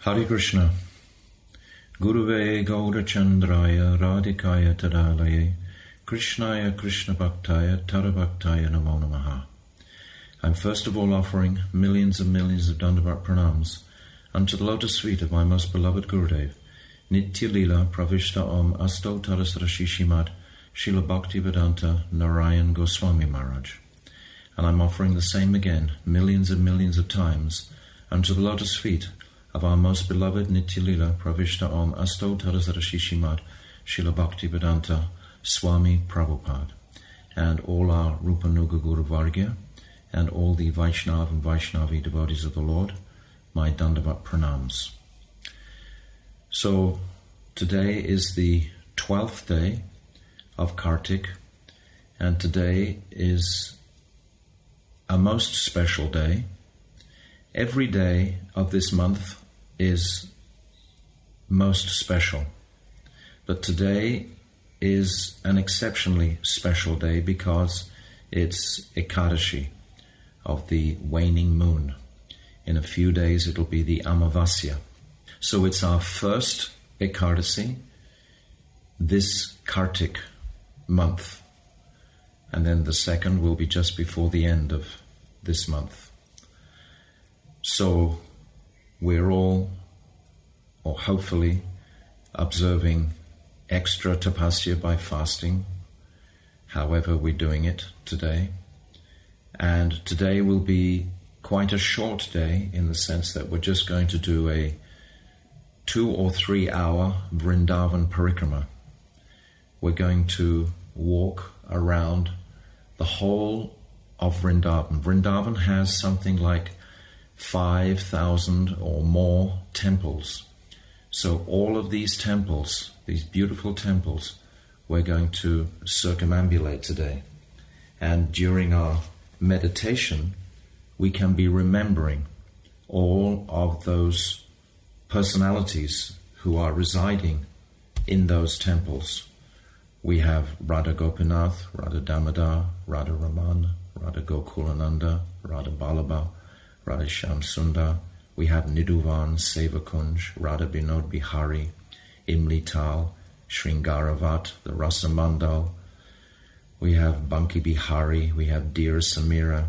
Hare Krishna. Guruve Gaurachandraya Radhikaya Tadalaye Krishnaya Krishna Bhaktaya Tarabhaktaya Namo Namaha. I'm first of all offering millions and millions of Dandavat Pranams unto the lotus feet of my most beloved Gurudev, Nitya Lila Pravishta Om Asto Tarasara Shishimad Srila Bhaktivedanta Narayan Goswami Maharaj. And I'm offering the same again, millions and millions of times, unto the lotus feet of our most beloved Nitya Lila Pravishta Om Asto Tarasara Shishimad Srila Bhaktivedanta Swami Prabhupada, and all our Rupanuga Guru Vargya, and all the Vaishnav and Vaishnavi devotees of the Lord, my Dandavat Pranams. So, today is the 12th day of Kartik, and today is a most special day. Every day of this month is most special, but today is an exceptionally special day because it's Ekadasi of the waning moon. In a few days it'll be the Amavasya. So it's our first Ekadasi this Kartik month, and then the second will be just before the end of this month. So we're all, or hopefully, observing extra tapasya by fasting, however we're doing it today. And today will be quite a short day in the sense that we're just going to do a 2 or 3 hour Vrindavan Parikrama. We're going to walk around the whole of Vrindavan. Vrindavan has something like 5,000 or more temples. So all of these temples, these beautiful temples, we're going to circumambulate today. And during our meditation, we can be remembering all of those personalities who are residing in those temples. We have Radha Gopinath, Radha Damodar, Radha Raman, Radha Gokulananda, Radha Balaba, Radha Shyam Sundar. We have Nidhuvan, Sevakunj, Radha Binod Bihari, Imli Tal, Sringaravat, the VRAJA-MANDAL. We have Banki Bihari, we have Dira Samira,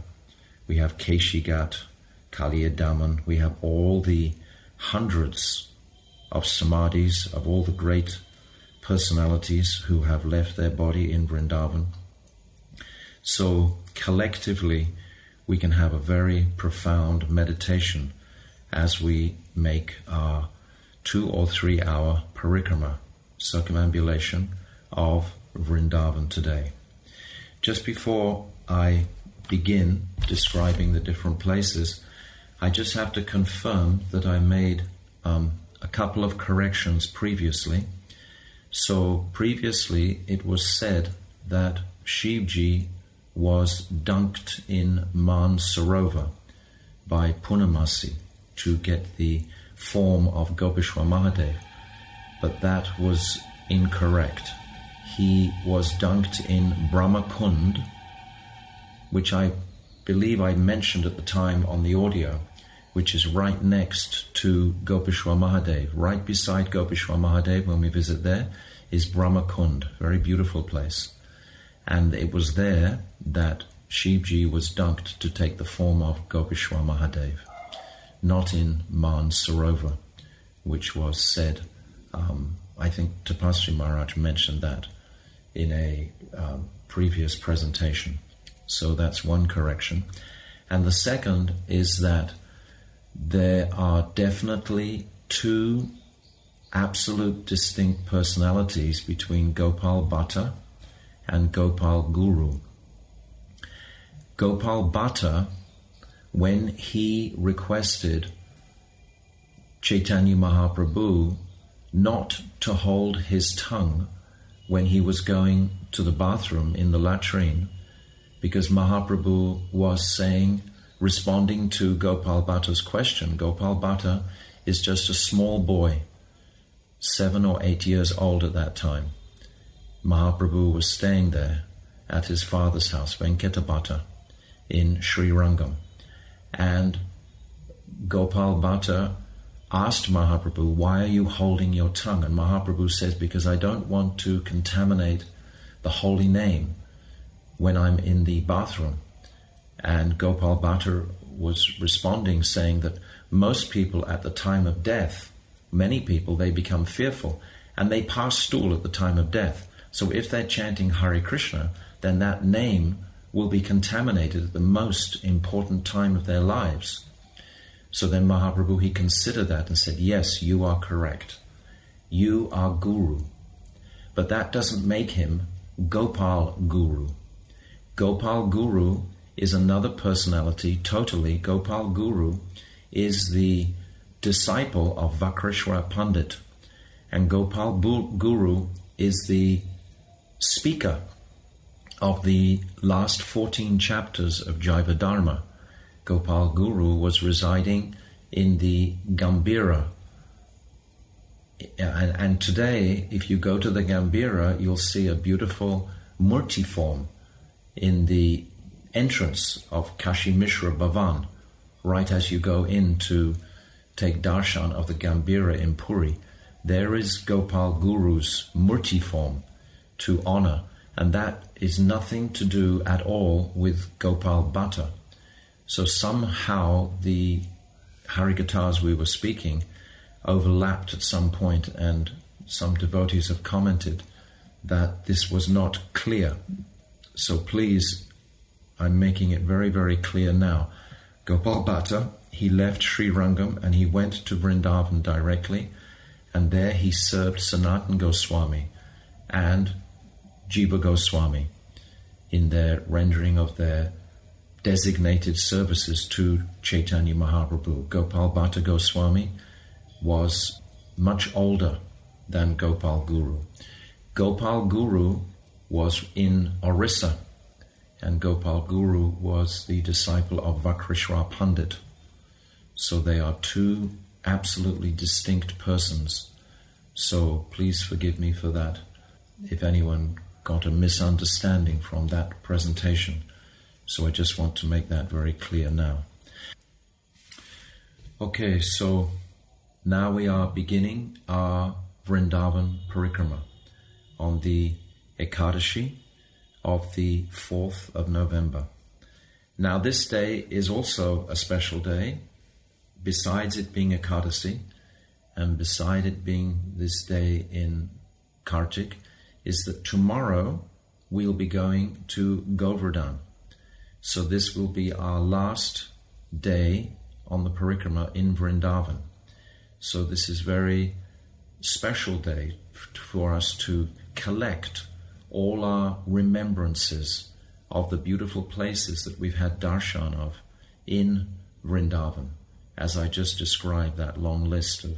we have Keshigat, Kaliya Daman. We have all the hundreds of samadhis of all the great personalities who have left their body in Vrindavan. So collectively, we can have a very profound meditation as we make our 2 or 3 hour parikrama, circumambulation of Vrindavan today. Just before I begin describing the different places, I just have to confirm that I made a couple of corrections previously. So previously it was said that Shivji was dunked in Man Sarovar by Punamasi to get the form of Gopeshwar Mahadev, but that was incorrect. He was dunked in Brahma Kund, which I believe I mentioned at the time on the audio, which is right next to Gopeshwar Mahadev. Right beside Gopeshwar Mahadev, when we visit there, is Brahma Kund, very beautiful place. And it was there that Shivji was dunked to take the form of Gopeshwar Mahadev, not in Man Sarovar, which was said, I think Tapasri Maharaj mentioned that in a previous presentation. So that's one correction. And the second is that there are definitely 2 absolute distinct personalities between Gopal Bhatta and Gopal Guru. Gopal Bhatta, when he requested Chaitanya Mahaprabhu not to hold his tongue when he was going to the bathroom in the latrine, because Mahaprabhu was saying, responding to Gopal Bhatta's question, Gopal Bhatta is just a small boy, 7 or 8 years old at that time. Mahaprabhu was staying there at his father's house, Venkata Bhatta, in Sri Rangam. And Gopal Bhatta asked Mahaprabhu, why are you holding your tongue? And Mahaprabhu says, because I don't want to contaminate the holy name when I'm in the bathroom. And Gopal Bhatta was responding, saying that most people at the time of death, many people, they become fearful and they pass stool at the time of death. So if they're chanting Hare Krishna, then that name will be contaminated at the most important time of their lives. So then Mahaprabhu, he considered that and said, yes, you are correct. You are Guru. But that doesn't make him Gopal Guru. Gopal Guru is another personality totally. Gopal Guru is the disciple of Vakreshwara Pandit. And Gopal Guru is the speaker of the last 14 chapters of Jaiva Dharma. Gopal Guru was residing in the Gambhira. And today, if you go to the Gambhira, you'll see a beautiful murti form in the entrance of Kashi Mishra Bhavan, right as you go in to take darshan of the Gambhira in Puri. There is Gopal Guru's murti form to honor, and that is nothing to do at all with Gopal Bhatta. So somehow the Harikathas we were speaking overlapped at some point, and some devotees have commented that this was not clear. So please, I'm making it very, very clear now. Gopal Bhatta, he left Sri Rangam and he went to Vrindavan directly, and there he served Sanatan Goswami and Jiva Goswami in their rendering of their designated services to Chaitanya Mahaprabhu. Gopal Bhatta Goswami was much older than Gopal Guru. Gopal Guru was in Orissa, and Gopal Guru was the disciple of Vakreshwara Pandit. So they are two absolutely distinct persons. So please forgive me for that, if anyone got a misunderstanding from that presentation. So I just want to make that very clear now. Okay, so now we are beginning our Vrindavan Parikrama on the Ekadasi of the 4th of November. Now this day is also a special day, besides it being Ekadasi, and beside it being this day in Kartik, is that tomorrow we'll be going to Govardhan. So this will be our last day on the Parikrama in Vrindavan. So this is a very special day for us to collect all our remembrances of the beautiful places that we've had darshan of in Vrindavan. As I just described, that long list of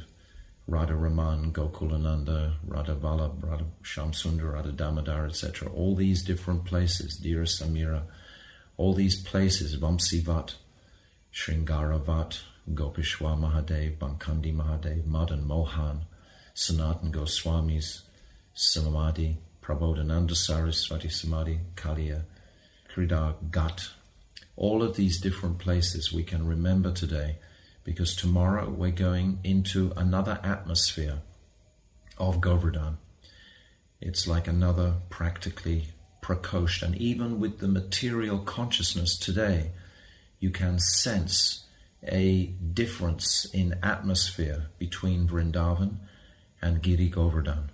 Radha Raman, Gokulananda, Radha Vallabh, Radha Shamsundar, Radha Damodar, etc. All these different places, Dira Samira, all these places, Vamsivat, Shringaravat, Gopishwa Mahadev, Bankandi Mahadev, Madan Mohan, Sanatan Goswami's Samadhi, Prabodhananda Saraswati Samadhi, Kaliya, Krida Ghat. All of these different places we can remember today, because tomorrow we're going into another atmosphere of Govardhan. It's like another practically Prakosh, and even with the material consciousness today, you can sense a difference in atmosphere between Vrindavan and Giri Govardhan.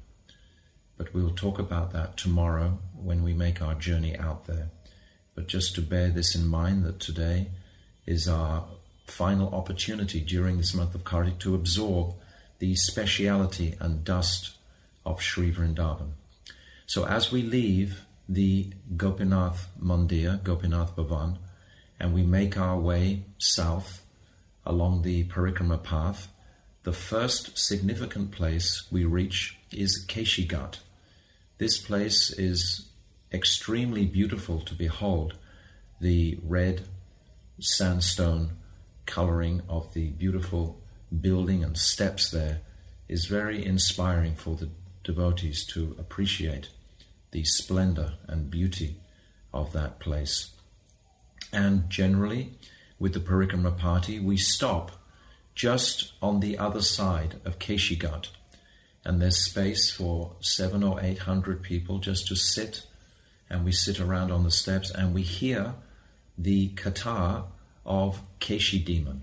But we'll talk about that tomorrow when we make our journey out there. But just to bear this in mind, that today is our final opportunity during this month of Kartik to absorb the speciality and dust of Sri Vrindavan. So as we leave the Gopinath Mandir, Gopinath Bhavan, and we make our way south along the Parikrama path, the first significant place we reach is Keshi Ghat. This place is extremely beautiful to behold. The red sandstone coloring of the beautiful building and steps there is very inspiring for the devotees to appreciate the splendor and beauty of that place. And generally, with the Parikrama party, we stop just on the other side of Keshi Ghat. And there's space for 700 or 800 people just to sit, and we sit around on the steps and we hear the katha of Keshi demon.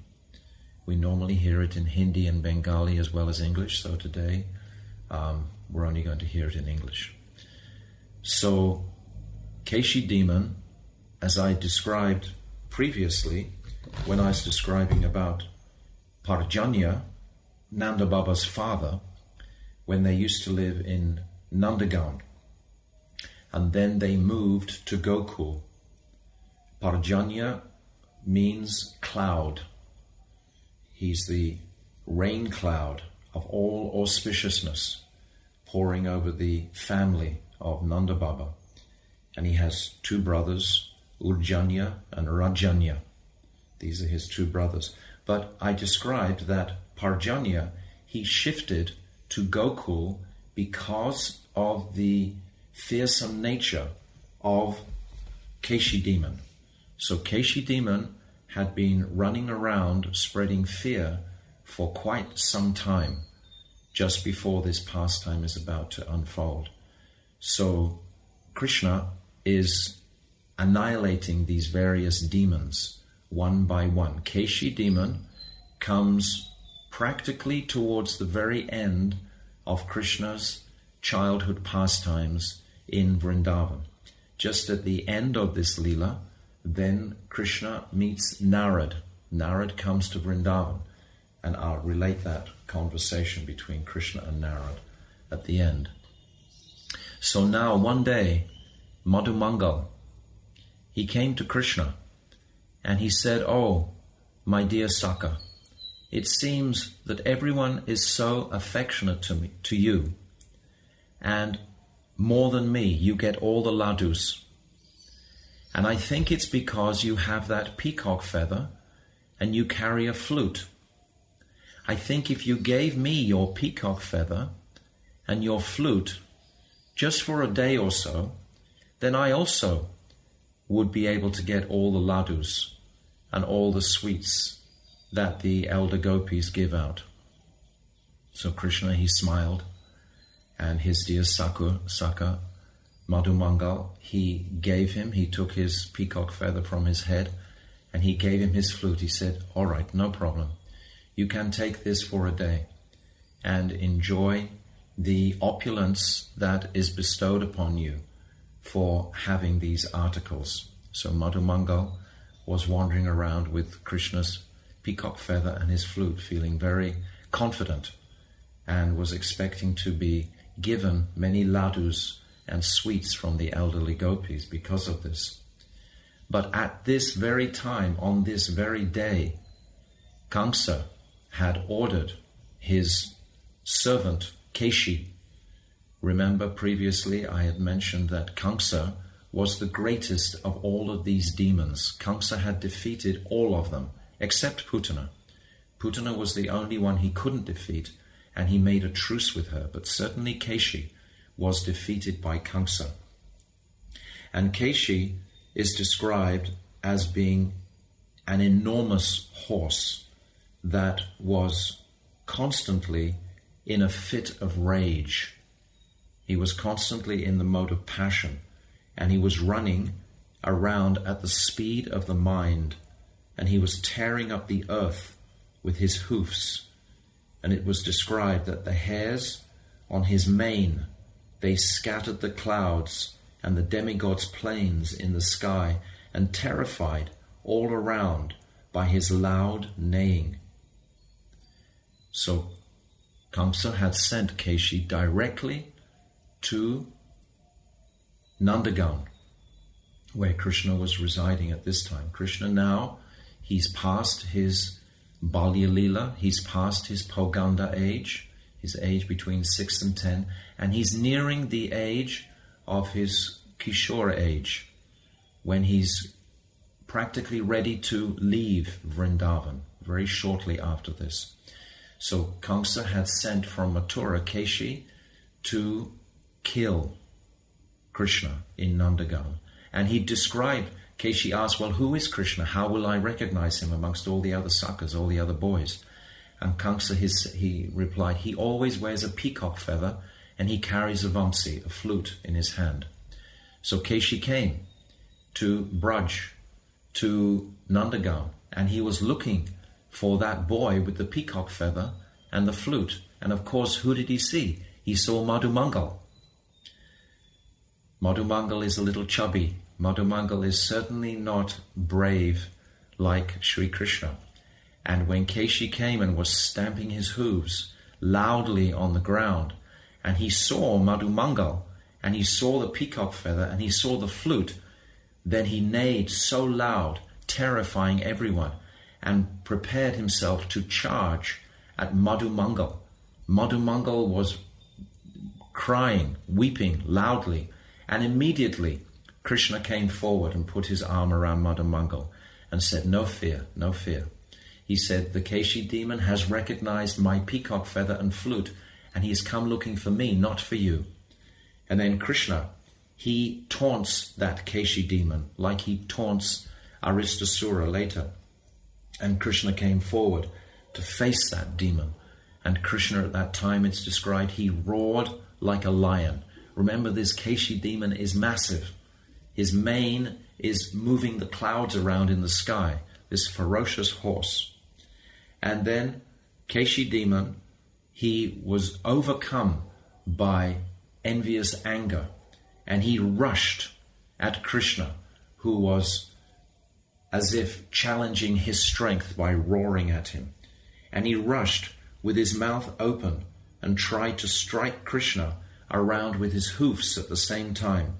We normally hear it in Hindi and Bengali as well as English, so today we're only going to hear it in English. So, Keshi demon, as I described previously, when I was describing about Parjanya, Nanda Baba's father, when they used to live in Nandagaon, and then they moved to Gokul. Parjanya means cloud. He's the rain cloud of all auspiciousness pouring over the family of Nanda Baba. And he has two brothers, Urjanya and Rajanya. These are his two brothers. But I described that Parjanya, he shifted to Gokul because of the fearsome nature of Keshi demon. So Keshi demon had been running around spreading fear for quite some time, just before this pastime is about to unfold. So Krishna is annihilating these various demons one by one. Keshi demon comes practically towards the very end of Krishna's childhood pastimes in Vrindavan. Just at the end of this Leela, then Krishna meets Narad. Narad comes to Vrindavan, and I'll relate that conversation between Krishna and Narad at the end. So now one day, Madhumangal, he came to Krishna and he said, "Oh, my dear Saka, it seems that everyone is so affectionate to you, and more than me, you get all the ladus. And I think it's because you have that peacock feather and you carry a flute. I think if you gave me your peacock feather and your flute just for a day or so, then I also would be able to get all the ladus and all the sweets that the elder gopis give out." So Krishna, he smiled, and his dear Saka, Madhumangal, he took his peacock feather from his head and he gave him his flute. He said, "All right, no problem. You can take this for a day and enjoy the opulence that is bestowed upon you for having these articles." So Madhumangal was wandering around with Krishna's peacock feather and his flute, feeling very confident, and was expecting to be given many ladus and sweets from the elderly gopis because of this. But at this very time, on this very day, Kamsa had ordered his servant Keshi. Remember previously I had mentioned that Kamsa was the greatest of all of these demons. Kamsa had defeated all of them except Putana. Putana was the only one he couldn't defeat, and he made a truce with her, but certainly Keshi was defeated by Kamsa. And Keshi is described as being an enormous horse that was constantly in a fit of rage. He was constantly in the mode of passion, and he was running around at the speed of the mind, and he was tearing up the earth with his hoofs. And it was described that the hairs on his mane, they scattered the clouds and the demigods' planes in the sky, and terrified all around by his loud neighing. So Kamsa had sent Keshi directly to Nandagaon, where Krishna was residing at this time. Krishna now, he's past his Balya Leela, he's past his Poganda age, his age between 6 and 10, and he's nearing the age of his Kishore age, when he's practically ready to leave Vrindavan, very shortly after this. So Kamsa had sent from Mathura Keshi to kill Krishna in Nandagaon. And he described, Keshi asked, "Well, who is Krishna? How will I recognize him amongst all the other Sakas, all the other boys?" And Kamsa, he replied, he always wears a peacock feather and he carries a vamsi, a flute, in his hand. So Keshi came to Braj, to Nandagaon, and he was looking for that boy with the peacock feather and the flute. And of course, who did he see? He saw Madhumangal. Madhumangal is a little chubby. Madhumangal is certainly not brave like Sri Krishna. And when Keshi came and was stamping his hooves loudly on the ground, and he saw Madhumangal, and he saw the peacock feather, and he saw the flute, then he neighed so loud, terrifying everyone, and prepared himself to charge at Madhumangal. Madhumangal was crying, weeping loudly, and immediately Krishna came forward and put his arm around Madhumangal and said, "No fear, no fear." He said, "The Keshi demon has recognized my peacock feather and flute, and he has come looking for me, not for you." And then Krishna, he taunts that Keshi demon like he taunts Aristasura later. And Krishna came forward to face that demon. And Krishna at that time, it's described, he roared like a lion. Remember, this Keshi demon is massive. His mane is moving the clouds around in the sky, this ferocious horse. And then Keshi demon, he was overcome by envious anger, and he rushed at Krishna, who was as if challenging his strength by roaring at him. And he rushed with his mouth open and tried to strike Krishna around with his hoofs at the same time.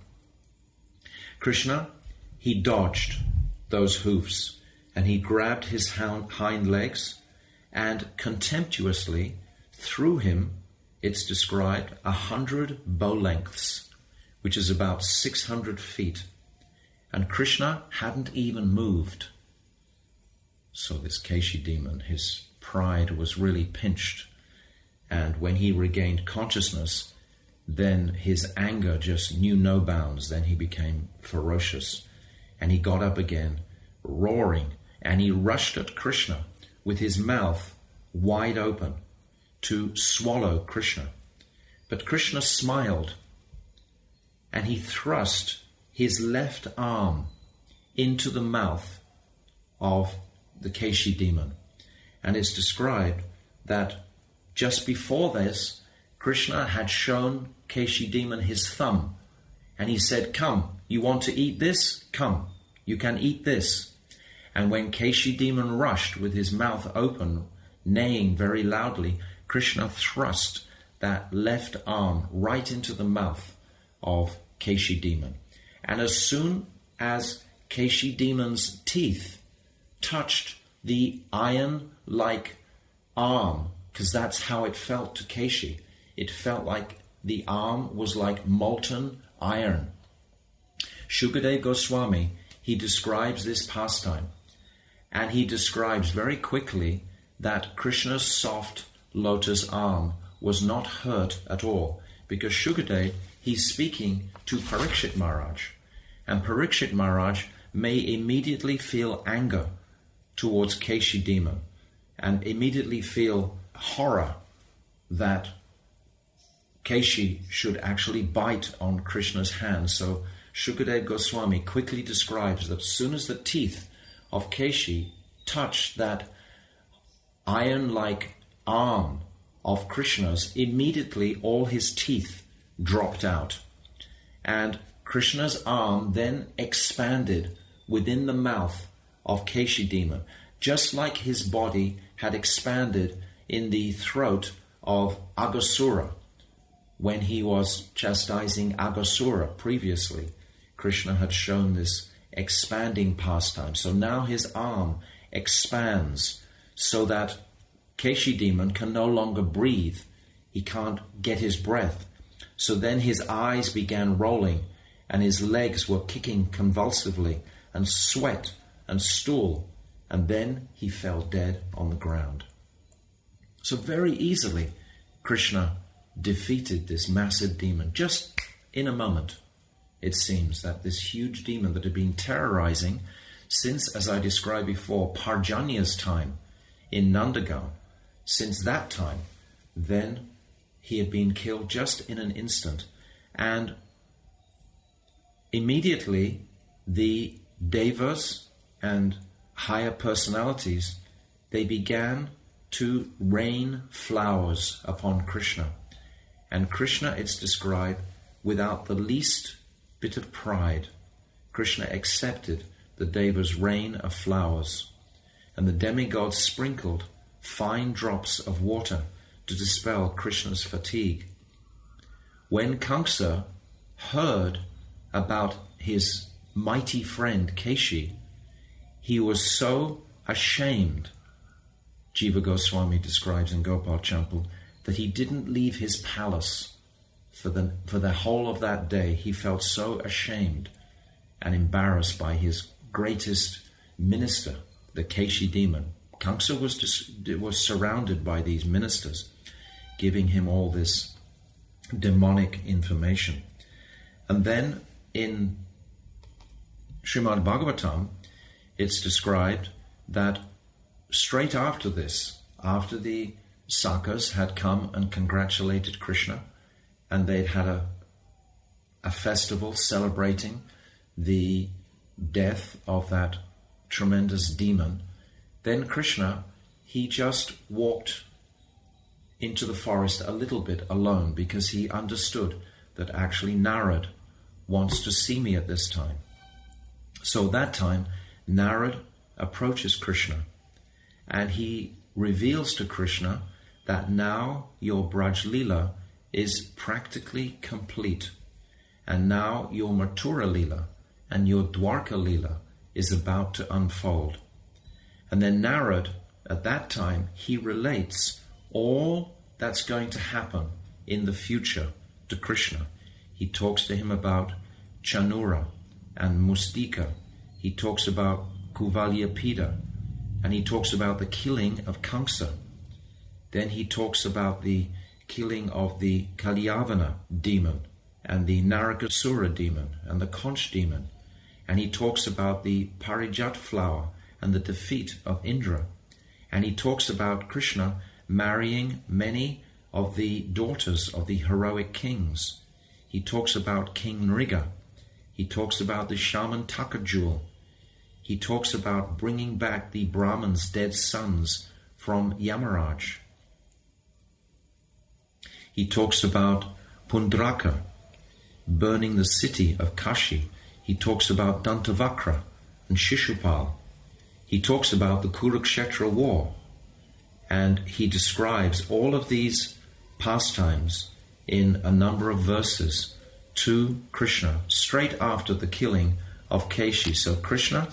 Krishna, he dodged those hoofs, and he grabbed his hind legs and contemptuously threw him, it's described, 100 bow lengths, which is about 600 feet. And Krishna hadn't even moved. So this Keshi demon, his pride was really pinched. And when he regained consciousness, then his anger just knew no bounds. Then he became ferocious. And he got up again, roaring, and he rushed at Krishna with his mouth wide open to swallow Krishna. But Krishna smiled, and he thrust his left arm into the mouth of the Keshi demon. And it's described that just before this, Krishna had shown Keshi demon his thumb, and he said, "Come, you want to eat this? Come, you can eat this." And when Keshi demon rushed with his mouth open, neighing very loudly, Krishna thrust that left arm right into the mouth of Keshi demon. And as soon as Keshi demon's teeth touched the iron-like arm, because that's how it felt to Keshi, it felt like the arm was like molten iron. Shukadeva Goswami, he describes this pastime, and he describes very quickly that Krishna's soft lotus arm was not hurt at all, because Shukadeva, he's speaking to Parikshit Maharaj, and Parikshit Maharaj may immediately feel anger towards Keshi demon and immediately feel horror that Keshi should actually bite on Krishna's hand. So Shukadeva Goswami quickly describes that as soon as the teeth of Keshi touched that iron-like arm of Krishna's, immediately all his teeth dropped out. And Krishna's arm then expanded within the mouth of Keshi demon, just like his body had expanded in the throat of Aghasura. When he was chastising Aghasura previously, Krishna had shown this expanding pastime. So now his arm expands so that Keshi demon can no longer breathe. He can't get his breath. So then his eyes began rolling, and his legs were kicking convulsively, and sweat and stool, and then he fell dead on the ground. So very easily, Krishna defeated this massive demon, just in a moment. It seems that this huge demon that had been terrorizing since, as I described before, Parjanya's time in Nandagaon, since that time, then he had been killed just in an instant. And immediately the devas and higher personalities, they began to rain flowers upon Krishna. And Krishna, it's described, without the least bit of pride, Krishna accepted the devas' rain of flowers. And the demigods sprinkled fine drops of water to dispel Krishna's fatigue. When Kamsa heard about his mighty friend Keshi, he was so ashamed, Jiva Goswami describes in Gopal Champal, that he didn't leave his palace for the whole of that day. He felt so ashamed and embarrassed by his greatest minister, the Keshi demon. Kamsa was surrounded by these ministers, giving him all this demonic information. And then in Srimad Bhagavatam, it's described that straight after this, after the Sakas had come and congratulated Krishna, and they'd had a festival celebrating the death of that tremendous demon, then Krishna, he just walked into the forest a little bit alone, because he understood that actually Narad wants to see me at this time. So that time, Narad approaches Krishna, and he reveals to Krishna that now your Braj Leela is practically complete, and now your Mathura Leela and your Dwarka Leela is about to unfold. And then Narad, at that time, he relates all that's going to happen in the future to Krishna. He talks to him about Chanura and Mustika. He talks about Kuvalyapida, and he talks about the killing of Kamsa. Then he talks about the killing of the Kalyavana demon and the Narakasura demon and the Conch demon. And he talks about the Parijat flower and the defeat of Indra. And he talks about Krishna marrying many of the daughters of the heroic kings. He talks about King Nriga. He talks about the Shamantaka jewel. He talks about bringing back the Brahman's dead sons from Yamaraj. He talks about Pundraka, burning the city of Kashi. He talks about Dantavakra and Shishupal. He talks about the Kurukshetra war. And he describes all of these pastimes in a number of verses to Krishna, straight after the killing of Keshi. So Krishna,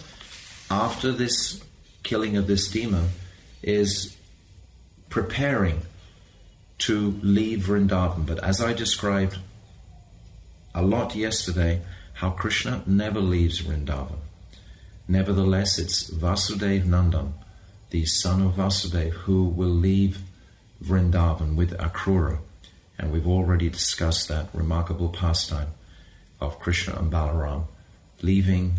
after this killing of this demon, is preparing to leave Vrindavan. But as I described a lot yesterday, how Krishna never leaves Vrindavan. Nevertheless, it's Vasudev Nandan, the son of Vasudev, who will leave Vrindavan with Akrura. And we've already discussed that remarkable pastime of Krishna and Balaram leaving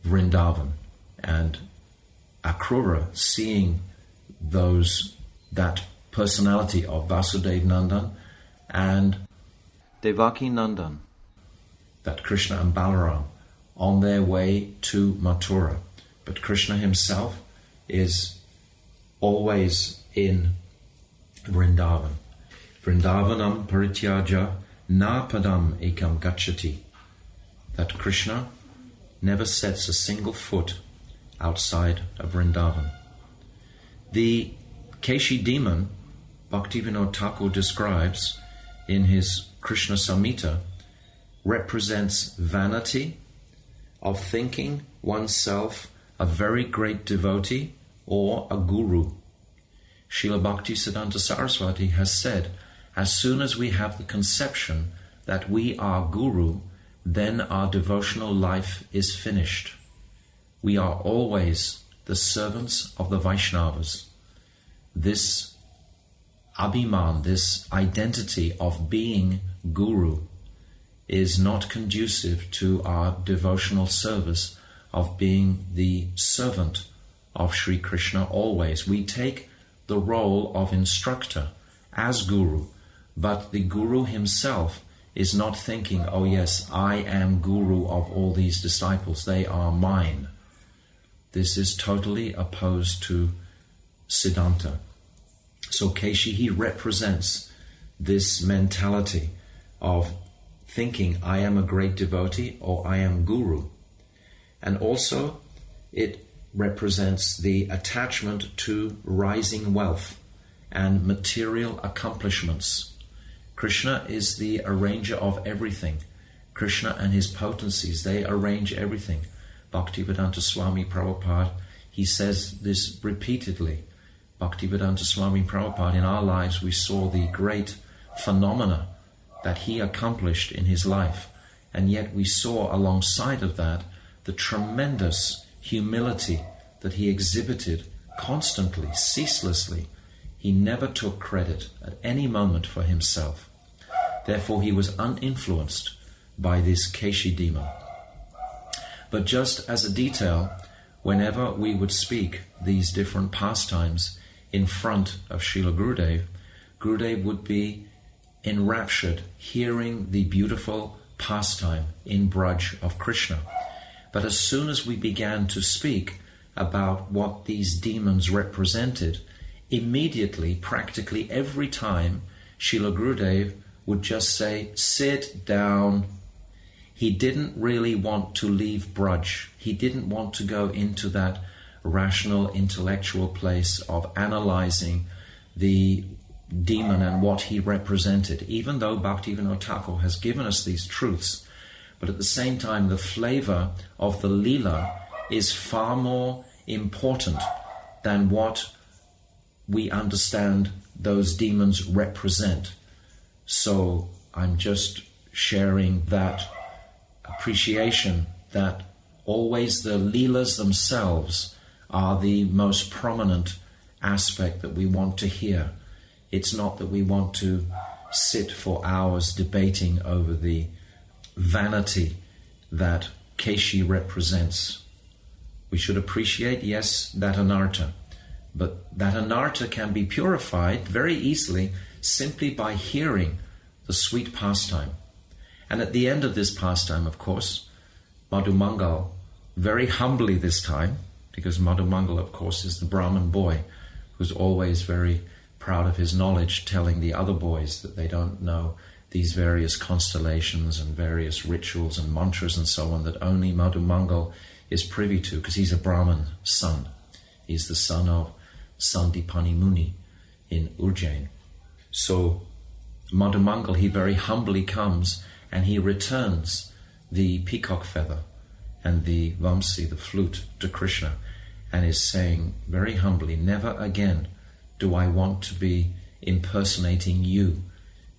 Vrindavan, and Akrura seeing that personality of Vasudev Nandan and Devaki Nandan, that Krishna and Balaram on their way to Mathura. But Krishna himself is always in Vrindavan. Vrindavanam parityaja na padam ekam gacchati. That Krishna never sets a single foot outside of Vrindavan. The Keshi demon, Bhaktivinoda Thakur describes in his Krishna Samhita, represents vanity of thinking oneself a very great devotee or a guru. Srila Bhaktisiddhanta Saraswati has said, as soon as we have the conception that we are guru, then our devotional life is finished. We are always the servants of the Vaishnavas. This abhiman, this identity of being guru, is not conducive to our devotional service of being the servant of Sri Krishna always. We take the role of instructor as guru, but the guru himself is not thinking, oh yes, I am guru of all these disciples, they are mine. This is totally opposed to Siddhanta. So Keshi, he represents this mentality of thinking, I am a great devotee or I am guru. And also it represents the attachment to rising wealth and material accomplishments. Krishna is the arranger of everything. Krishna and his potencies, they arrange everything. Bhaktivedanta Swami Prabhupada, he says this repeatedly. Bhaktivedanta Swami Prabhupada, in our lives we saw the great phenomena that he accomplished in his life, and yet we saw alongside of that the tremendous humility that he exhibited constantly, ceaselessly. He never took credit at any moment for himself. Therefore he was uninfluenced by this Keshi demon. But just as a detail, whenever we would speak these different pastimes in front of Srila Gurudev, Gurudev would be enraptured hearing the beautiful pastime in Braj of Krishna. But as soon as we began to speak about what these demons represented, immediately, practically every time, Srila Gurudev would just say, sit down. He didn't really want to leave Braj. He didn't want to go into that rational, intellectual place of analyzing the demon and what he represented, even though Bhaktivinoda Thakur has given us these truths. But at the same time, the flavor of the Leela is far more important than what we understand those demons represent. So I'm just sharing that appreciation that always the Leelas themselves are the most prominent aspect that we want to hear. It's not that we want to sit for hours debating over the vanity that Keshi represents. We should appreciate, yes, that anartha, but that anartha can be purified very easily simply by hearing the sweet pastime. And at the end of this pastime, of course, Madhumangal, very humbly this time, because Madhumangal, of course, is the Brahmin boy who's always very proud of his knowledge, telling the other boys that they don't know these various constellations and various rituals and mantras and so on that only Madhumangal is privy to, because he's a Brahmin son. He's the son of Sandipani Muni in Ujjain. So Madhumangal, he very humbly comes and he returns the peacock feather and the vamsi, the flute, to Krishna, and is saying very humbly, never again do I want to be impersonating you,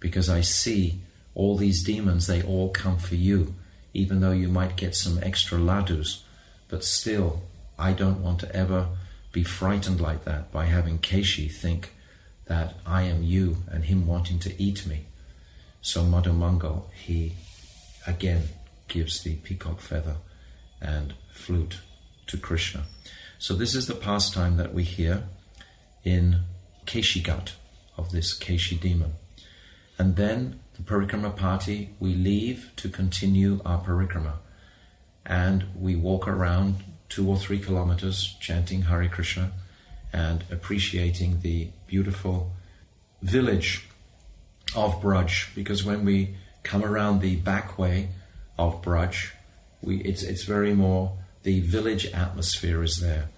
because I see all these demons, they all come for you, even though you might get some extra ladus, but still I don't want to ever be frightened like that by having Keshi think that I am you and him wanting to eat me. So Madhumangal, he again gives the peacock feather and flute to Krishna. So this is the pastime that we hear in Keshigat of this Keshi demon. And then the Parikrama party, we leave to continue our Parikrama. And we walk around 2 or 3 kilometers chanting Hare Krishna and appreciating the beautiful village of Braj, because when we come around the back way of Braj, it's very more, the village atmosphere is there.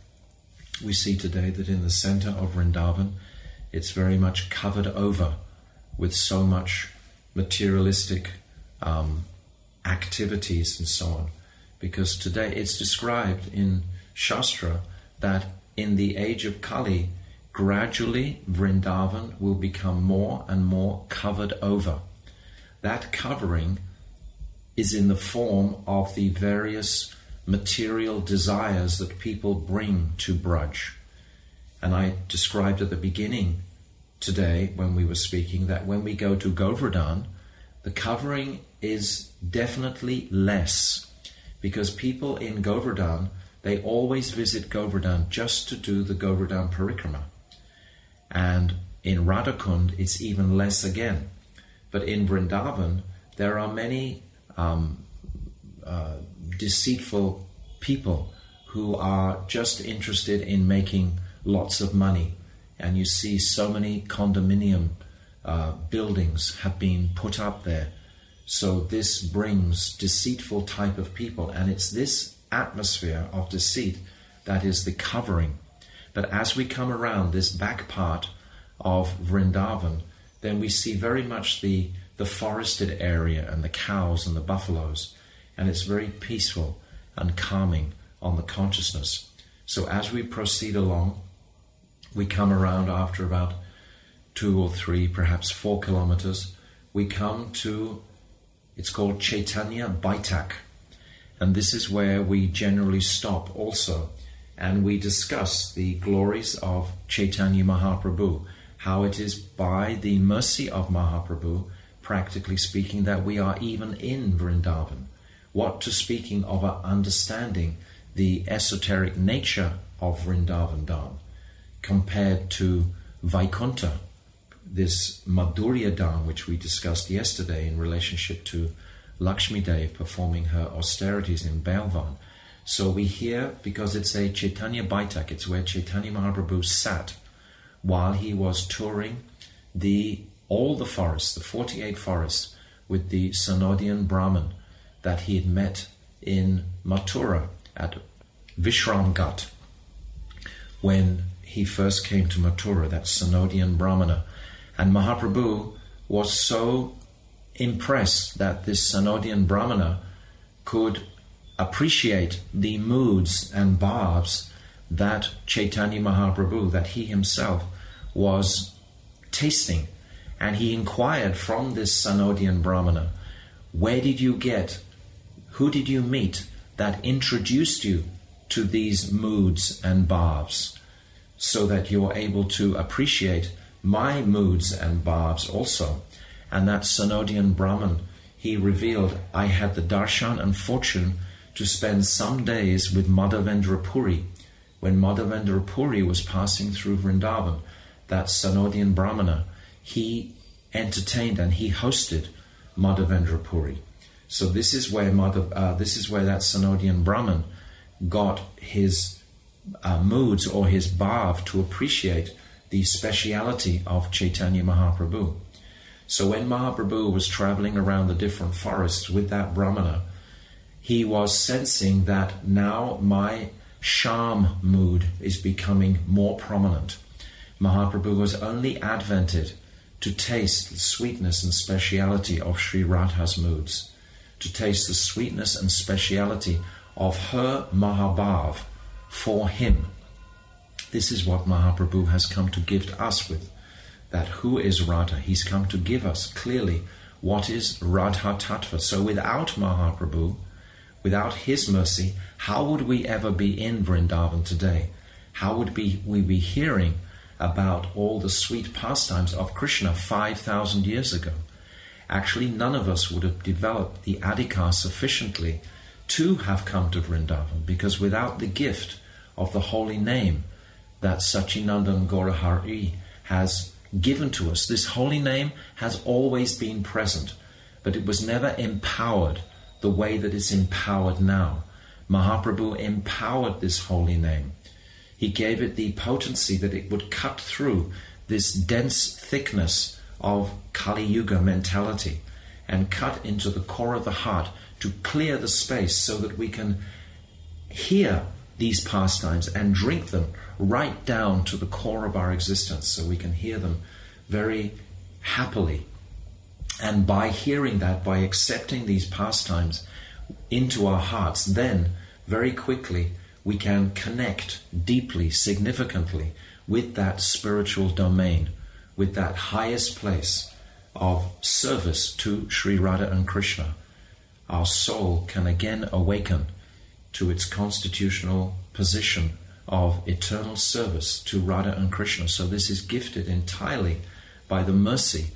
We see today that in the center of Vrindavan, it's very much covered over with so much materialistic activities and so on. Because today it's described in Shastra that in the age of Kali, gradually Vrindavan will become more and more covered over. That covering is in the form of the various material desires that people bring to Braj. And I described at the beginning today when we were speaking that when we go to Govardhan, the covering is definitely less, because people in Govardhan, they always visit Govardhan just to do the Govardhan Parikrama. And in Radhakund, it's even less again. But in Vrindavan, there are many deceitful people who are just interested in making lots of money. And you see so many condominium buildings have been put up there. So this brings deceitful type of people, and it's this atmosphere of deceit that is the covering. But as we come around this back part of Vrindavan, then we see very much the forested area and the cows and the buffaloes, and it's very peaceful and calming on the consciousness. So as we proceed along, we come around after about 2 or 3, perhaps 4 kilometers, we come to, it's called Chaitanya Baitak. And this is where we generally stop also. And we discuss the glories of Chaitanya Mahaprabhu, how it is by the mercy of Mahaprabhu, practically speaking, that we are even in Vrindavan. What to speaking of our understanding the esoteric nature of Vrindavan Dham compared to Vaikuntha, this Madhurya Dham, which we discussed yesterday in relationship to Lakshmi Dev performing her austerities in Belvan. So we hear, because it's a Chaitanya Baitak, it's where Chaitanya Mahaprabhu sat while he was touring all the forests, the 48 forests, with the Sanodian Brahmin that he had met in Mathura at Vishramghat. When he first came to Mathura, that Sanodian Brahmana. And Mahaprabhu was so impressed that this Sanodian Brahmana could appreciate the moods and bhavs that Chaitanya Mahaprabhu, that he himself was tasting. And he inquired from this Sanodian Brahmana, where did you get, who did you meet that introduced you to these moods and bhavs, so that you're able to appreciate my moods and bhavs also. And that Sanodian Brahman, he revealed, I had the darshan and fortune to spend some days with Madhavendra Puri. When Madhavendra Puri was passing through Vrindavan, that Sanodian Brahmana, he entertained and he hosted Madhavendra Puri. So this is where that Sanodian Brahman got his moods or his bhav to appreciate the speciality of Chaitanya Mahaprabhu. So when Mahaprabhu was traveling around the different forests with that Brahmana, he was sensing that now my Sham mood is becoming more prominent. Mahaprabhu was only advented to taste the sweetness and speciality of Sri Radha's moods, to taste the sweetness and speciality of her Mahabhav for him. This is what Mahaprabhu has come to gift us with, that who is Radha? He's come to give us clearly what is Radha Tattva. So without Mahaprabhu, without his mercy, how would we ever be in Vrindavan today? How would we be hearing about all the sweet pastimes of Krishna 5,000 years ago? Actually, none of us would have developed the adhikar sufficiently to have come to Vrindavan, because without the gift of the holy name that Sachinandan Gaurahari has given to us, this holy name has always been present, but it was never empowered the way that it's empowered now. Mahaprabhu empowered this holy name. He gave it the potency that it would cut through this dense thickness of Kali Yuga mentality and cut into the core of the heart to clear the space so that we can hear these pastimes and drink them right down to the core of our existence, so we can hear them very happily. And by hearing that, by accepting these pastimes into our hearts, then very quickly we can connect deeply, significantly with that spiritual domain, with that highest place of service to Sri Radha and Krishna. Our soul can again awaken to its constitutional position of eternal service to Radha and Krishna. So this is gifted entirely by the mercy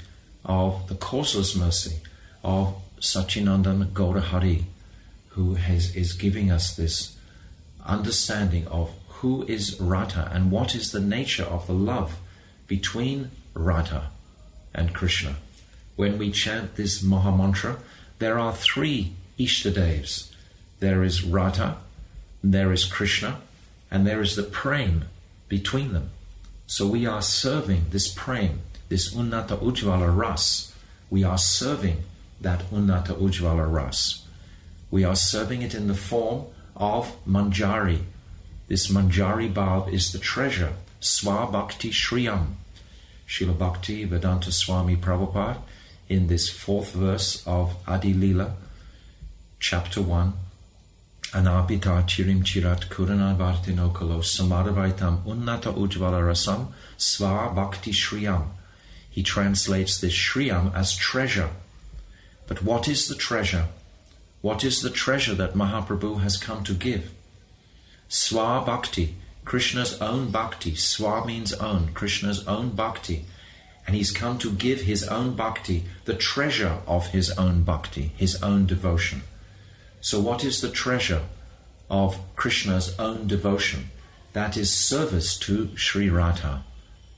of the causeless mercy of Sachinandan Gaurahari, who is giving us this understanding of who is Radha and what is the nature of the love between Radha and Krishna. When we chant this Mahamantra, there are three Ishtadevs. There is Radha, there is Krishna, and there is the Prem between them. So we are serving this Prem, this Unnata Ujjvala Ras. We are serving that Unnata Ujjvala Ras. We are serving it in the form of Manjari. This Manjari Bhav is the treasure, Swa Bhakti Shriyam. Srila Bhakti Vedanta Swami Prabhupada, in this fourth verse of Adi Lila, chapter 1, Anapita Chirim Chirat Kurana Vartinokalo Samadavaitam Unnata Ujjvala Rasam Sva Bhakti Shriyam. He translates this Shriyam as treasure. But what is the treasure? What is the treasure that Mahaprabhu has come to give? Swa Bhakti, Krishna's own bhakti. Swa means own, Krishna's own bhakti. And he's come to give his own bhakti, the treasure of his own bhakti, his own devotion. So what is the treasure of Krishna's own devotion? That is service to Sri Radha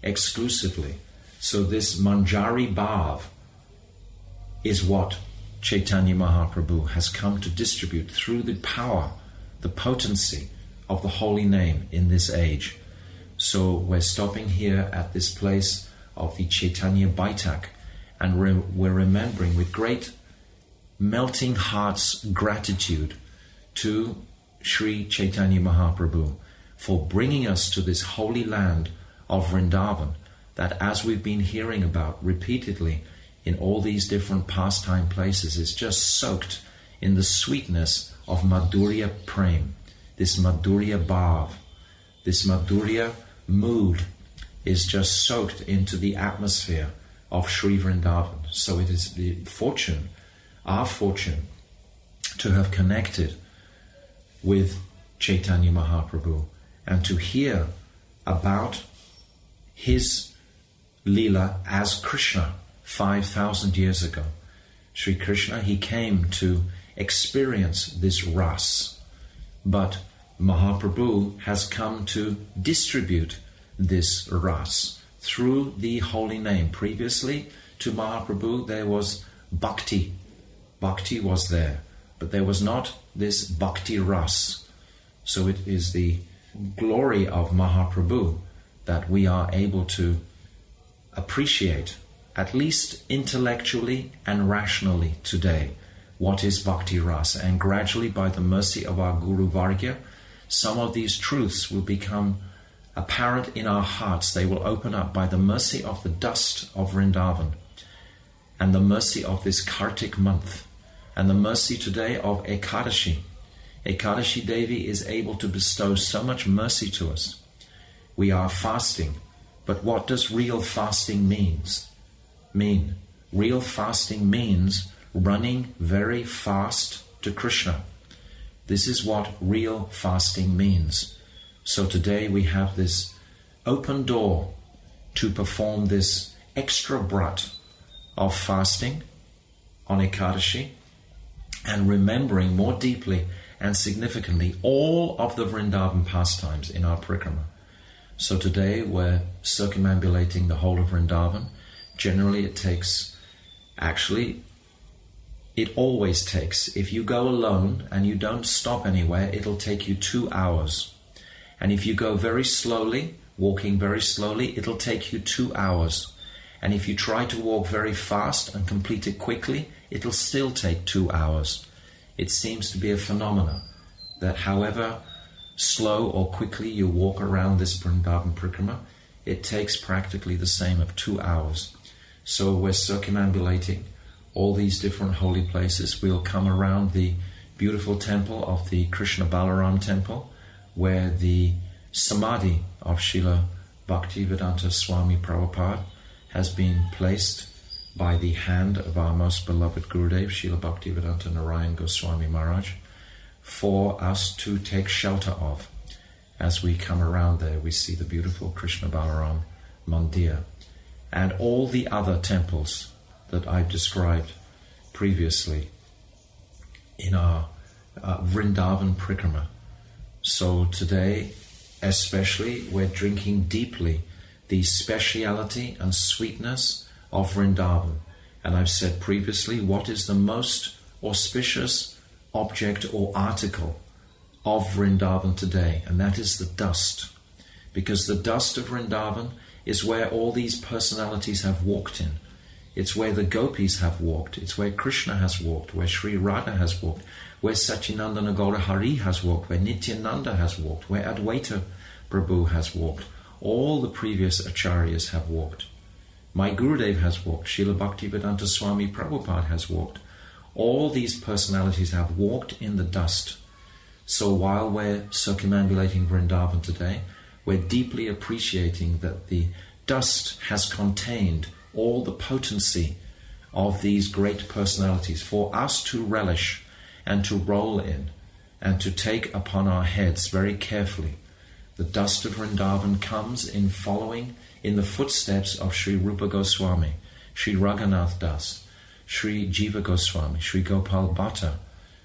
exclusively. So this Manjari Bhav is what Chaitanya Mahaprabhu has come to distribute through the power, the potency of the holy name in this age. So we're stopping here at this place of the Chaitanya Baitak, and we're remembering with great melting heart's gratitude to Sri Chaitanya Mahaprabhu for bringing us to this holy land of Vrindavan, that, as we've been hearing about repeatedly in all these different pastime places, is just soaked in the sweetness of Madhurya Prem, this Madhurya Bhav, this Madhurya mood is just soaked into the atmosphere of Sri Vrindavan. So it is the fortune, our fortune, to have connected with Chaitanya Mahaprabhu and to hear about his Leela as Krishna 5,000 years ago. Sri Krishna, he came to experience this ras, but Mahaprabhu has come to distribute this ras through the holy name. Previously to Mahaprabhu there was bhakti. Bhakti was there, but there was not this bhakti ras. So it is the glory of Mahaprabhu that we are able to appreciate, at least intellectually and rationally today, what is bhakti ras. And gradually, by the mercy of our Guru Vargya, some of these truths will become apparent in our hearts. They will open up by the mercy of the dust of Vrindavan and the mercy of this Kartik month and the mercy today of Ekadasi. Ekadasi Devi is able to bestow so much mercy to us. We are fasting, but what does real fasting mean? Real fasting means running very fast to Krishna. This is what real fasting means. So today we have this open door to perform this extra brat of fasting on Ekadasi and remembering more deeply and significantly all of the Vrindavan pastimes in our Parikrama. So today we're circumambulating the whole of Vrindavan. Generally it always takes, if you go alone and you don't stop anywhere, it'll take you 2 hours. And if you go very slowly, walking very slowly, it'll take you 2 hours. And if you try to walk very fast and complete it quickly, it'll still take 2 hours. It seems to be a phenomenon that however slow or quickly you walk around this Vrindavan Parikrama, it takes practically the same of 2 hours. So we're circumambulating all these different holy places. We'll come around the beautiful temple of the Krishna Balaram temple, where the Samadhi of Srila Bhaktivedanta Swami Prabhupada has been placed by the hand of our most beloved Gurudev, Srila Bhaktivedanta Narayan Goswami Maharaj, for us to take shelter of. As we come around there, we see the beautiful Krishna Balaram Mandir and all the other temples that I've described previously in our Vrindavan Parikrama. So today, especially, we're drinking deeply the speciality and sweetness of Vrindavan. And I've said previously, what is the most auspicious object or article of Vrindavan today? And that is the dust. Because the dust of Vrindavan is where all these personalities have walked in. It's where the gopis have walked. It's where Krishna has walked, where Sri Radha has walked, where Satyanandana Gaura Hari has walked, where Nityananda has walked, where Advaita Prabhu has walked. All the previous acharyas have walked. My Gurudev has walked. Srila Bhaktivedanta Swami Prabhupada has walked. All these personalities have walked in the dust. So while we're circumambulating Vrindavan today, we're deeply appreciating that the dust has contained all the potency of these great personalities for us to relish and to roll in and to take upon our heads very carefully. The dust of Vrindavan comes in following in the footsteps of Sri Rupa Goswami, Sri Raghunath Das, Sri Jiva Goswami, Sri Gopal Bhatta,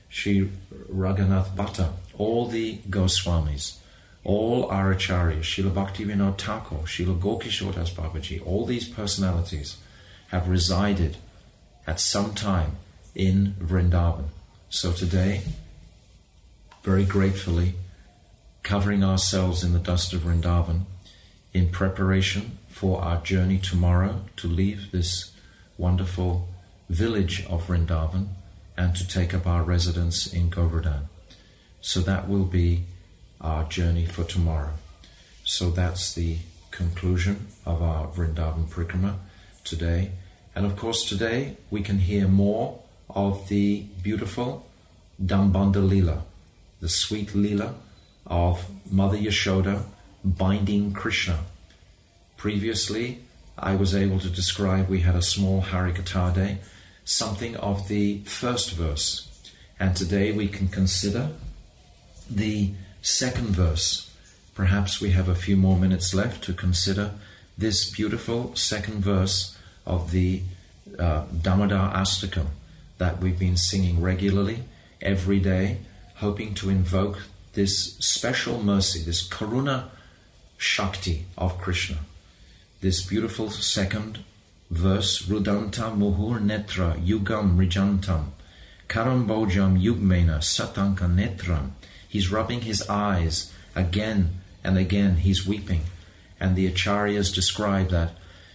Sri Raghunath Bhatta, all the Goswamis, all our acharyas, Srila Bhaktivinoda Thakur, Srila Gokishore Das Babaji, all these personalities have resided at some time in Vrindavan. So today, very gratefully, covering ourselves in the dust of Vrindavan in preparation for our journey tomorrow to leave this wonderful village of Vrindavan and to take up our residence in Govardhan. So that will be our journey for tomorrow. So that's the conclusion of our Vrindavan Parikrama today. And of course today we can hear more of the beautiful Dambanda Leela, the sweet Leela of Mother Yashoda binding Krishna. Previously I was able to describe, we had a small Harikatha day, something of the first verse. And today we can consider the second verse. Perhaps we have a few more minutes left to consider this beautiful second verse of the Damodar Astakam that we've been singing regularly every day, hoping to invoke this special mercy, this Karuna Shakti of Krishna. This beautiful second verse, Rudanta Muhur Netra Yugam Rijantam Karambojam Yugmena Satanka Netram. He's rubbing his eyes again and again, he's weeping. And the acharyas describe that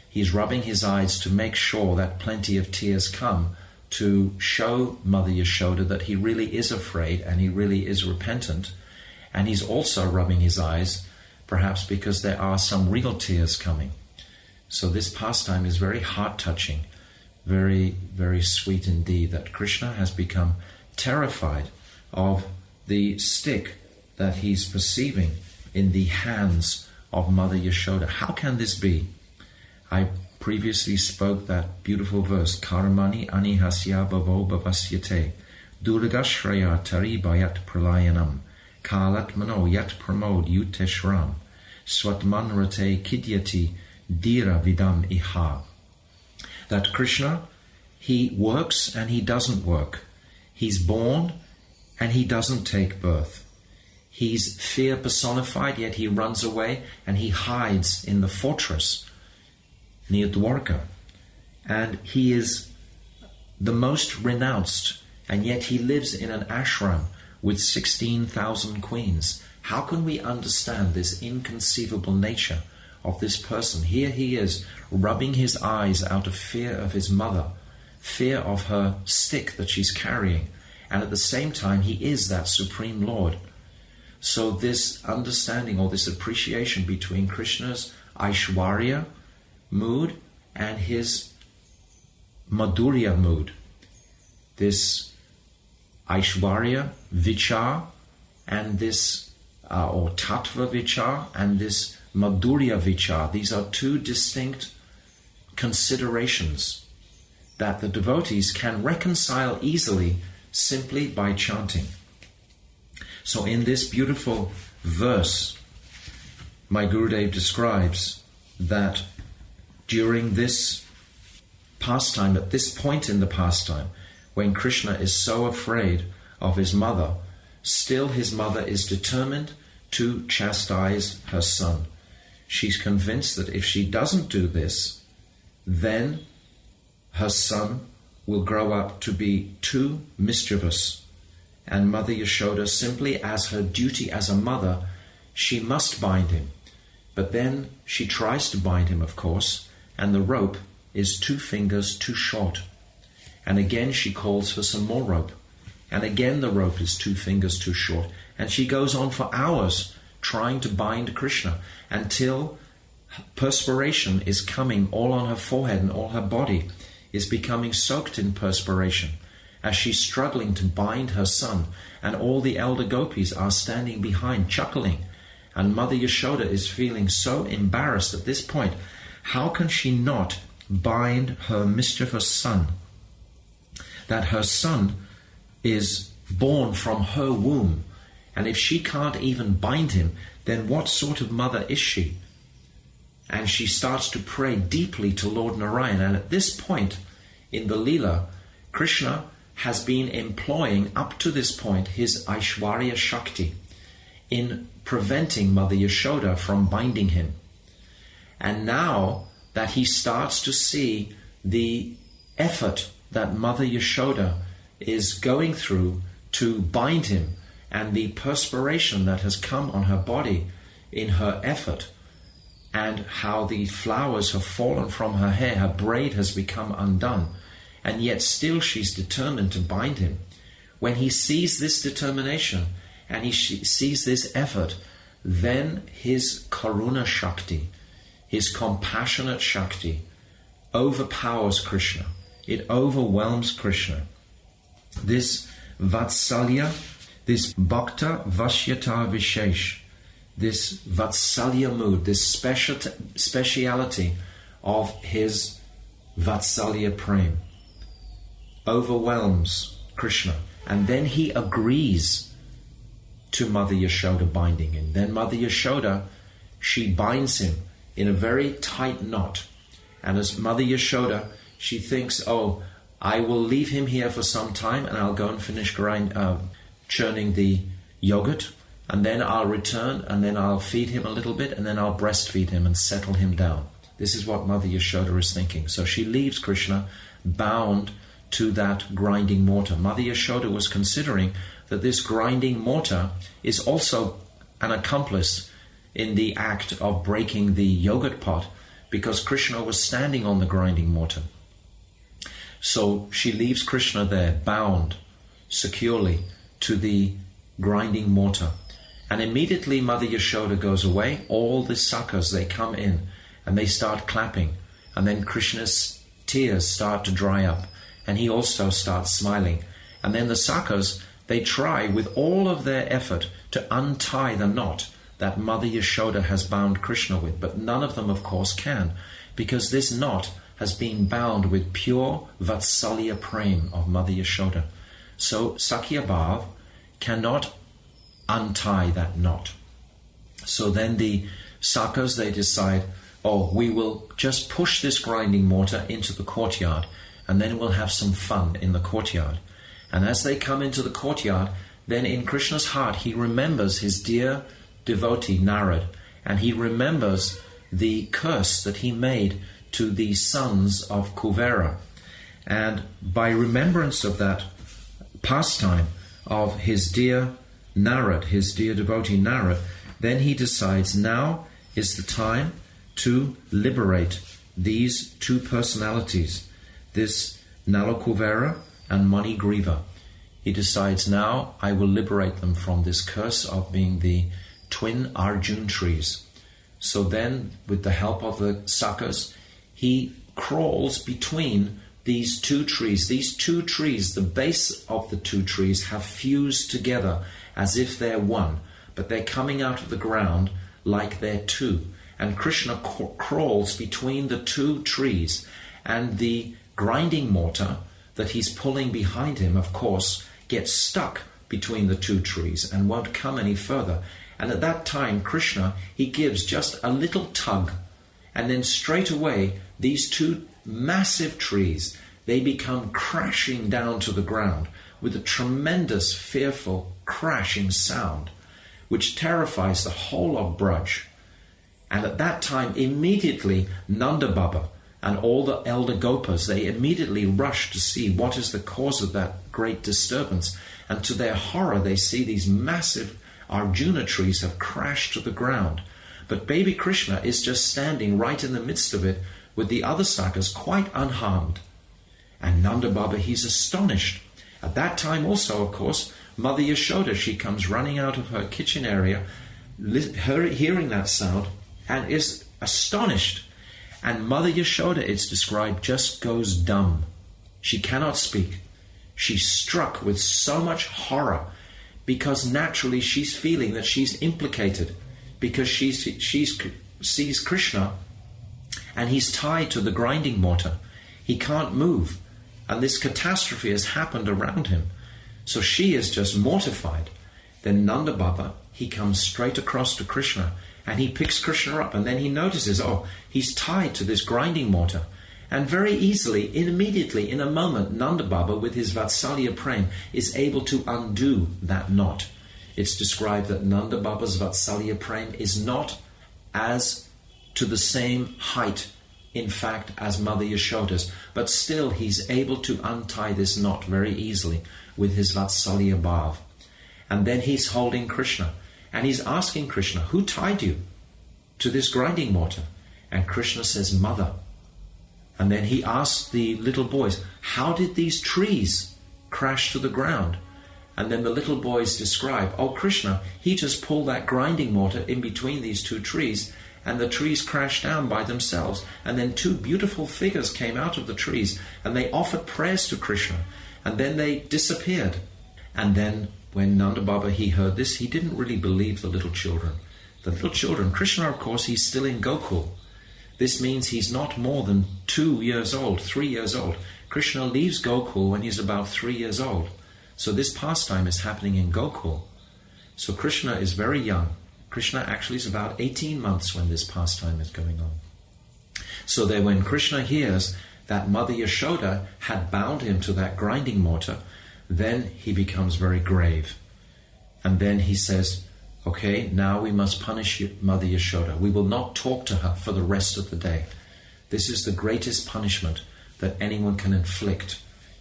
he's rubbing his eyes to make sure that plenty of tears come to show Mother Yashoda that he really is afraid and he really is repentant. And he's also rubbing his eyes, perhaps because there are some real tears coming. So this pastime is very heart-touching, very, very sweet indeed, that Krishna has become terrified of the stick that he's perceiving in the hands of Mother Yashoda. How can this be? I previously spoke that beautiful verse, Karamani anihasya bhavo bhavasyate durgashraya tari bayat pralayanam kalatmano yat pramod yuteshram swatmanrate kidyati dira vidam iha. That Krishna, he works and he doesn't work. He's born and he doesn't take birth. He's fear personified, yet he runs away and he hides in the fortress near Dwarka. And he is the most renounced, and yet he lives in an ashram with 16,000 queens. How can we understand this inconceivable nature of this person? Here he is, rubbing his eyes out of fear of his mother, fear of her stick that she's carrying, and at the same time he is that Supreme Lord. So this understanding or this appreciation between Krishna's Aishwarya mood and his Madhurya mood, this Aishwarya Vichar and this or Tattva Vichar and this Madhurya Vichar, these are two distinct considerations that the devotees can reconcile easily simply by chanting. So in this beautiful verse, my Gurudev describes that during this pastime, at this point in the pastime, when Krishna is so afraid of his mother, still his mother is determined to chastise her son. she's convinced that if she doesn't do this, then her son will grow up to be too mischievous. And Mother Yashoda, simply as her duty as a mother, she must bind him. But then she tries to bind him, of course, and the rope is 2 fingers too short. And again she calls for some more rope. And again the rope is 2 fingers too short. And she goes on for hours trying to bind Krishna until perspiration is coming all on her forehead and all her body is becoming soaked in perspiration as she's struggling to bind her son. And all the elder gopis are standing behind chuckling. And Mother Yashoda is feeling so embarrassed at this point. How can she not bind her mischievous son? That her son is born from her womb. And if she can't even bind him, then what sort of mother is she? And she starts to pray deeply to Lord Narayan. And at this point in the Leela, Krishna has been employing up to this point his Aishwarya Shakti in preventing Mother Yashoda from binding him. And now that he starts to see the effort that Mother Yashoda is going through to bind him, and the perspiration that has come on her body in her effort, and how the flowers have fallen from her hair, her braid has become undone, and yet still she's determined to bind him. When he sees this determination and he sees this effort, then his Karuna Shakti, his compassionate Shakti, overpowers Krishna. It overwhelms Krishna. This Vatsalya, this Bhakta Vashyata Vishesh, this Vatsalya mood, this speciality of his Vatsalya Prem, overwhelms Krishna. And then he agrees to Mother Yashoda binding him. Then Mother Yashoda, she binds him in a very tight knot. And as Mother Yashoda, she thinks, oh, I will leave him here for some time and I'll go and finish churning the yogurt, and then I'll return and then I'll feed him a little bit and then I'll breastfeed him and settle him down. This is what Mother Yashoda is thinking. So she leaves Krishna bound to that grinding mortar. Mother Yashoda was considering that this grinding mortar is also an accomplice in the act of breaking the yogurt pot, because Krishna was standing on the grinding mortar. So she leaves Krishna there, bound securely to the grinding mortar. And immediately Mother Yashoda goes away. All the sakas, they come in and they start clapping. And then Krishna's tears start to dry up. And he also starts smiling. And then the sakas, they try with all of their effort to untie the knot that Mother Yashoda has bound Krishna with. But none of them, of course, can, because this knot has been bound with pure Vatsalya Prem of Mother Yashoda. So Sakyabhav cannot untie that knot. So then the sakas, they decide, oh, we will just push this grinding mortar into the courtyard, and then we'll have some fun in the courtyard. And as they come into the courtyard, then in Krishna's heart, he remembers his dear devotee Narad, and he remembers the curse that he made to the sons of Kuvera. And by remembrance of that pastime of his dear Narad, his dear devotee Narad, then he decides now is the time to liberate these two personalities, this Nalakuvera and Manigriva. He decides now I will liberate them from this curse of being the twin Arjun trees. So then, with the help of the sakas, he crawls between these two trees. These two trees, the base of the two trees have fused together as if they're one, but they're coming out of the ground like they're two. And Krishna crawls between the two trees, and the grinding mortar that he's pulling behind him, of course, gets stuck between the two trees and won't come any further. And at that time, Krishna, he gives just a little tug, and then straight away, these two massive trees, they become crashing down to the ground with a tremendous, fearful, crashing sound, which terrifies the whole of Braj. And at that time, immediately, Nanda Baba and all the elder Gopas, they immediately rush to see what is the cause of that great disturbance. And to their horror, they see these massive Arjuna trees have crashed to the ground. But baby Krishna is just standing right in the midst of it with the other sakas quite unharmed. And Nanda Baba, he's astonished. At that time also, of course, Mother Yashoda, she comes running out of her kitchen area, hearing that sound, and is astonished. And Mother Yashoda, it's described, just goes dumb. She cannot speak. She's struck with so much horror because naturally she's feeling that she's implicated, because she sees Krishna and he's tied to the grinding mortar. He can't move. And this catastrophe has happened around him. So she is just mortified. Then Nanda Baba, he comes straight across to Krishna and he picks Krishna up, and then he notices, oh, he's tied to this grinding mortar. And very easily, immediately, in a moment, Nanda Baba, with his Vatsalya Prem, is able to undo that knot. It's described that Nanda Baba's Vatsalya Prem is not as to the same height, in fact, as Mother Yashoda's, but still he's able to untie this knot very easily with his Vatsalya Bhav. And then he's holding Krishna, and he's asking Krishna, who tied you to this grinding mortar? And Krishna says, Mother. And then he asks the little boys, how did these trees crash to the ground? And then the little boys describe, oh, Krishna, he just pulled that grinding mortar in between these two trees, and the trees crashed down by themselves. And then two beautiful figures came out of the trees, and they offered prayers to Krishna, and then they disappeared. And then when Nanda Baba, he heard this, he didn't really believe the little children. The little children, Krishna, of course, he's still in Gokul. This means he's not more than 2 years old, 3 years old. Krishna leaves Gokul when he's about 3 years old. So this pastime is happening in Gokul. So Krishna is very young. Krishna actually is about 18 months when this pastime is going on. So then when Krishna hears that Mother Yashoda had bound him to that grinding mortar, then he becomes very grave. And then he says, okay, now we must punish Mother Yashoda. We will not talk to her for the rest of the day. This is the greatest punishment that anyone can inflict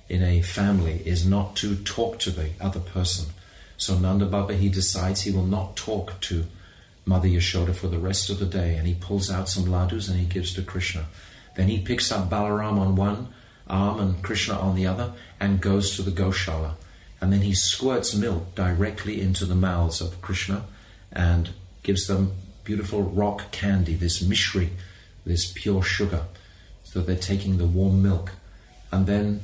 in a family, is not to talk to the other person. So Nanda Baba, he decides he will not talk to Mother Yashoda for the rest of the day, and he pulls out some ladus and he gives to Krishna. Then he picks up Balaram on one arm and Krishna on the other and goes to the Goshala. And then he squirts milk directly into the mouths of Krishna and gives them beautiful rock candy, this mishri, this pure sugar. So they're taking the warm milk. And then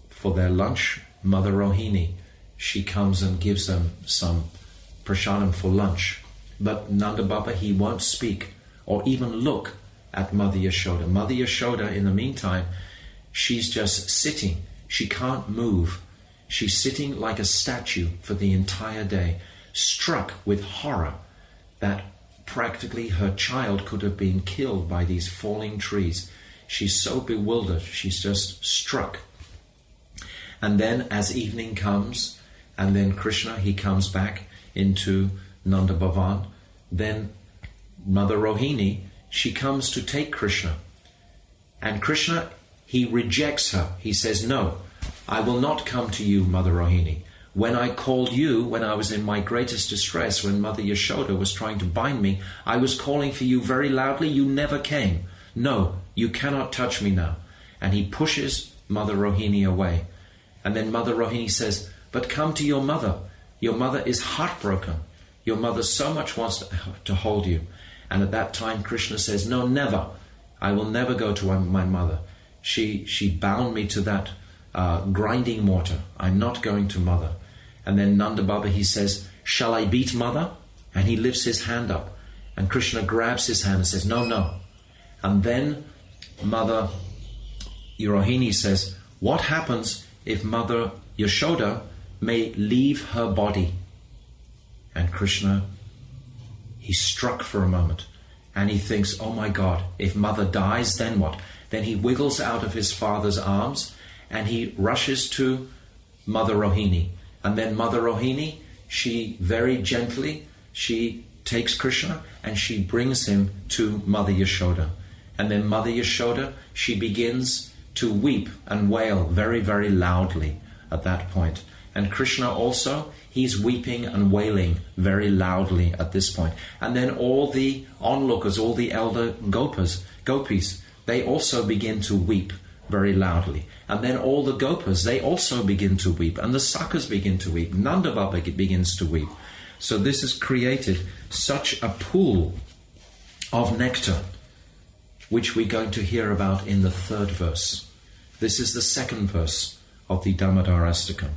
for their lunch, Mother Rohini, she comes and gives them some prasadam for lunch. But Nanda Baba, he won't speak or even look at Mother Yashoda. Mother Yashoda, in the meantime, she's just sitting. She can't move. She's sitting like a statue for the entire day, struck with horror that practically her child could have been killed by these falling trees. She's so bewildered. She's just struck. And then as evening comes, and then Krishna, he comes back into Nanda Bhavan, then Mother Rohini, she comes to take Krishna. And Krishna, he rejects her. He says, no, I will not come to you, Mother Rohini. When I called you, when I was in my greatest distress, when Mother Yashoda was trying to bind me, I was calling for you very loudly. You never came. No, you cannot touch me now. And he pushes Mother Rohini away. And then Mother Rohini says, but come to your mother. Your mother is heartbroken. Your mother so much wants to hold you. And at that time, Krishna says, no, never. I will never go to my mother. She bound me to that grinding mortar. I'm not going to mother. And then Nanda Baba, he says, shall I beat mother? And he lifts his hand up. And Krishna grabs his hand and says, no, no. And then Mother Rohini says, what happens if Mother Yashoda may leave her body? And Krishna, he's struck for a moment. And he thinks, oh my God, if mother dies, then what? Then he wiggles out of his father's arms and he rushes to Mother Rohini. And then Mother Rohini, she very gently, she takes Krishna and she brings him to Mother Yashoda. And then Mother Yashoda, she begins to weep and wail very, very loudly at that point. And Krishna also, he's weeping and wailing very loudly at this point. And then all the onlookers, all the elder gopis, they also begin to weep very loudly. And then all the gopas, they also begin to weep. And the sakhas begin to weep. Nanda Baba begins to weep. So this has created such a pool of nectar, which we're going to hear about in the third verse. This is the second verse of the Damodar Astakam.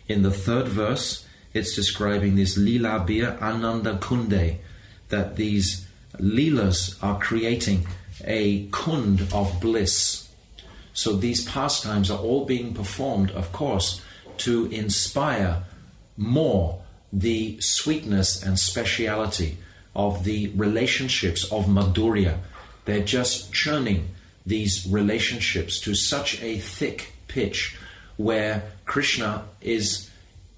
In the third verse, it's describing this Lila Bir Ananda Kunde, that these Leelas are creating a kund of bliss. So these pastimes are all being performed, of course, to inspire more the sweetness and speciality of the relationships of Madhurya. They're just churning these relationships to such a thick pitch where Krishna is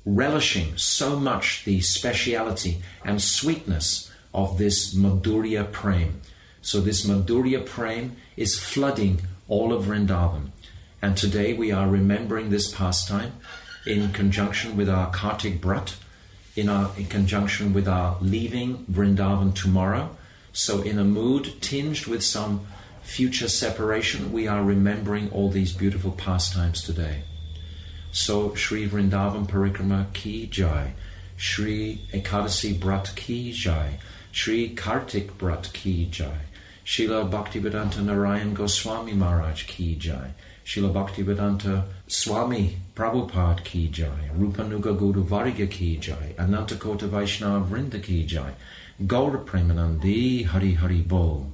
relishing so much the speciality and sweetness of this Madhurya Prem. So this Madhurya Prem is flooding all of Vrindavan. And today we are remembering this pastime in conjunction with our Kartik Brat, in conjunction with our leaving Vrindavan tomorrow. So in a mood tinged with some future separation, we are remembering all these beautiful pastimes today. So Shri Vrindavan Parikrama ki jai, Shri Ekadasi Brat ki jai, Shri Kartik Brat ki jai, Srila Bhaktivedanta Narayan Goswami Maharaj ki jai, Srila Bhaktivedanta Swami Prabhupada ki jai, Rupanuga Guru Varga ki jai, Anantakota Vaishnava Vrinda ki jai, Gaura Premanandi Hari Hari Bol.